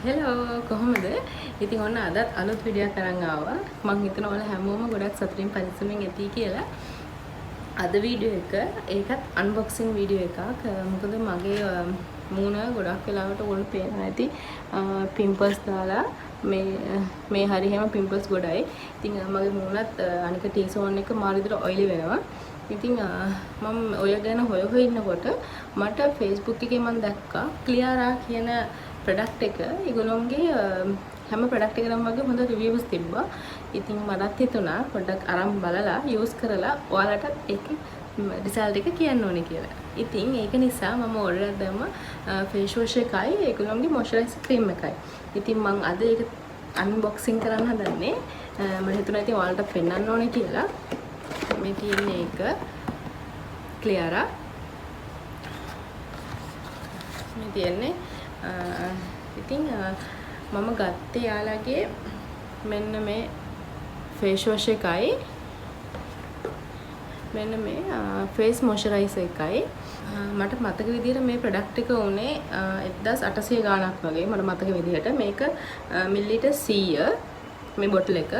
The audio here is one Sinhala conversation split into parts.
හෙලෝ කොහොමද? ඉතින් ඔන්න අදත් අලුත් වීඩියෝ එකක් අරන් ආවා. මම හිතනවා ඔයාලා හැමෝම ගොඩක් සතුටින් පරිස්සමෙන් ඇති කියලා. අද වීඩියෝ එක ඒකත් අන්බොක්සිං වීඩියෝ එකක්. මොකද මගේ මූණ ගොඩක් වෙලාවට ඔයගොල්ලෝ පේනවා ඇති පිම්පල්ස් දාලා මේ හරි හැම පිම්පල්ස් ගොඩයි. ඉතින් මගේ මූණත් අනික ටී සෝන් එක මාර විදිහට ඔයිලි වෙනවා. ඉතින් මම ඔය ගැන හොය ඉන්නකොට මට Facebook එකේ මම දැක්කා ක්ලියාරා කියන ප්‍රොඩක්ට් එක ඒගොල්ලෝගේ හැම ප්‍රොඩක්ට් එකකටම වගේ හොඳ රිවිව්ස් තිබ්බා. ඉතින් මටත් හිතුණා පොඩ්ඩක් අරන් බලලා යූස් කරලා ඔයාලටත් ඒකේ රිසල්ට් එක කියන්න ඕනේ කියලා. ඉතින් ඒක නිසා මම ඕඩර් එකක් දැම්මා ෆේස් වොෂ් එකයි ඒගොල්ලෝගේ මොයිස්චරයිසර් ක්‍රීම් එකයි. ඉතින් මම අද ඒක අන්බොක්සිං කරන්න හදන්නේ. මම හිතුණා ඉතින් ඔයාලට පෙන්වන්න ඕනේ කියලා. මේ තියෙන්නේ ඒක ක්ලියාරා. මේ තියෙන්නේ ඉතින් මම ගත්තේ යාළගේ මෙන්න මේ ෆේස් වොෂ් එකයි මෙන්න මේ ෆේස් මොයිස්චරයිසර් එකයි. මට මතක විදිහට මේ ප්‍රොඩක්ට් එක උනේ 1800 ගාණක් වගේ මට මතක විදිහට. මේක මිලිලීටර් 100 මේ බොටල් එක.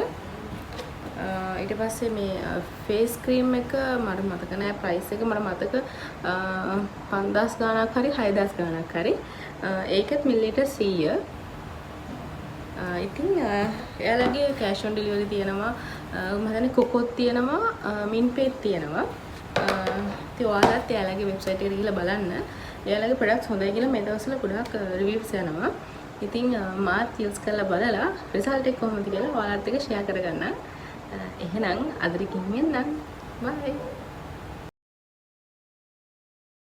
ඊට පස්සේ මේ ෆේස් ක්‍රීම් එක මට මතක නෑ ප්‍රයිස් එක. මට මතක 5000 ගාණක් හරි 6000 ගාණක් හරි. ඒකත් මිලිලීටර් 100. ඉතින් එයාලගේ කැෂ් ඔන් ඩෙලිවරි තියෙනවා. මම හිතන්නේ කොකොත් තියෙනවා, මින්පේත් තියෙනවා. ඉතින් ඔයාලත් එයාලගේ වෙබ්සයිට් එකට ගිහලා බලන්න. එයාලගේ ප්‍රොඩක්ට්ස් හොඳයි කියලා මේ දවස්වල ගොඩක් රිවිව්ස් යනවා. ඉතින් මාත් යූස් කරලා බලලා රිසල්ට් එක කොහොමද කියලා ඔයාලත් එක්ක ෂෙයා කරගන්න. එහෙනම් අදට කිව්වෙන්නම්. බයි.